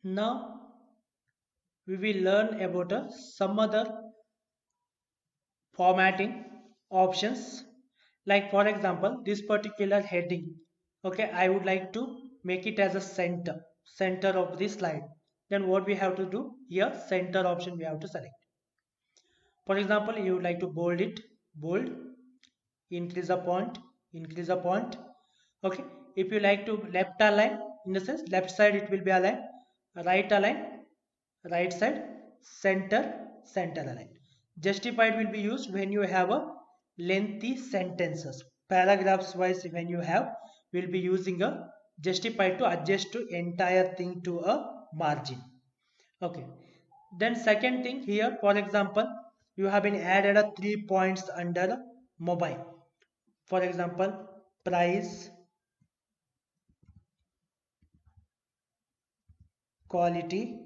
Now we will learn about some other formatting options, like for example this particular heading. Okay, I would like to make it as a center of this slide. Then what we have to do here, center option we have to select. For example, you would like to bold it, bold, increase the font, increase the font. Okay, if you like to left align, in the sense left side it will be aligned, right align, right side, center, center align. Justified will be used when you have a lengthy sentences, paragraphs wise. When you have, will be using a justified to adjust to entire thing to a margin. Okay, then second thing here, for example, you have been added a 3 points under mobile. For example, price, quality,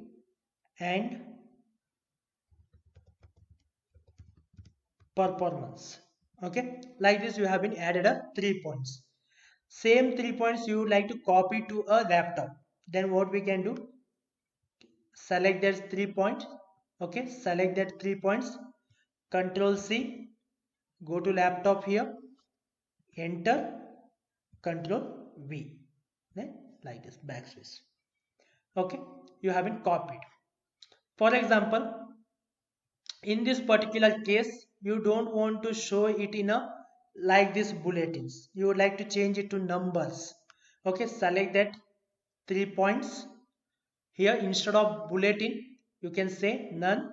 and performance. Okay, like this you have been added a 3 points. Same 3 points you would like to copy to a laptop. Then what we can do, select that 3 points. Okay, select that 3 points, control C, go to laptop here, enter, control V, then like this backspace. Okay, you have been copied. For example, in this particular case you don't want to show it in a like this bulletins, you would like to change it to numbers. Okay, select that 3 points. Here instead of bulletin you can say none.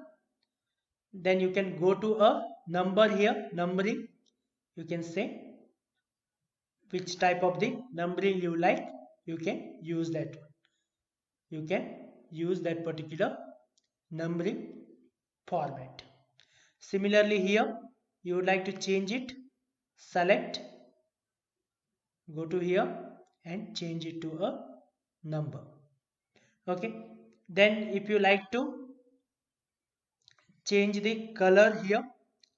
Then you can go to a number here, numbering. You can say which type of the numbering you like, you can use that one. You can use that particular numbering format. Similarly here you would like to change it, select, go to here and change it to a number. Okay, then if you like to change the color here.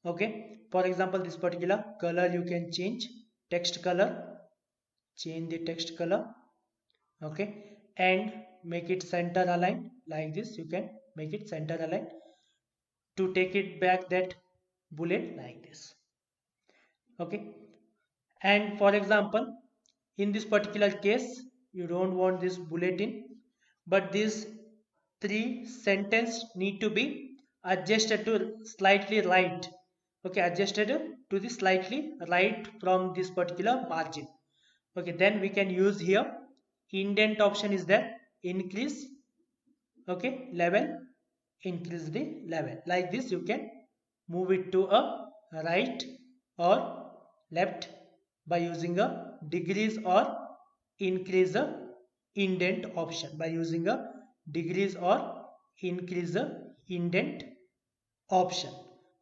Okay, for example this particular color you can change, text color, change the text color. Okay, and make it center aligned. Like this you can make it center aligned to take it back that bullet like this. Okay, and for example in this particular case you don't want this bulletin, but these three sentence need to be adjusted to slightly right. Okay, adjusted to the slightly right from this particular margin. Okay, then we can use here indent option is there, increase. Okay, level, increase the level. Like this you can move it to a right or left by using a degrees, or increase the indent option by using a degrees, or increase the indent option.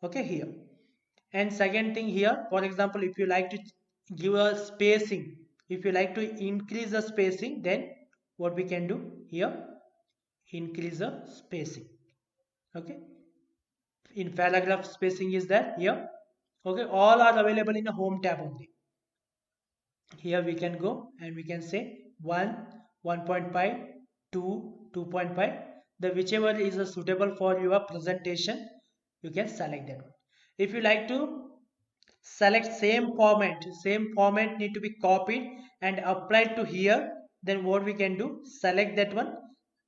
Okay, here. And second thing here, for example if you like to give a spacing, if you like to increase the spacing, then what we can do here, increase the spacing. Okay, in paragraph spacing is there here. Okay, all are available in a home tab only. Here we can go and we can say 1, 1.5, 2, 2.5, the whichever is suitable for your presentation you can select that one. If you like to select same format need to be copied and applied to here, then what we can do, select that one,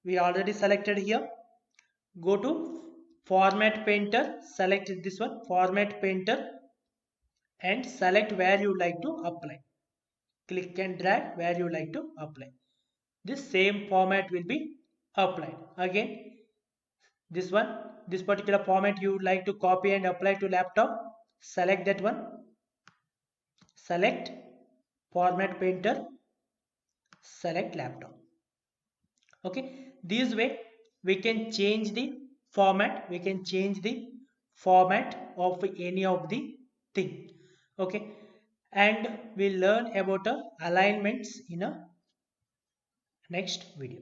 we already selected here, go to format painter, select this one, format painter, and select where you like to apply, click and drag where you like to apply. This same format will be applied again. This one, this particular format you would like to copy and apply to laptop, select that one, select format painter, select laptop. Okay, this way we can change the format, we can change the format of any of the thing. Okay, and we'll learn about alignments in a next video.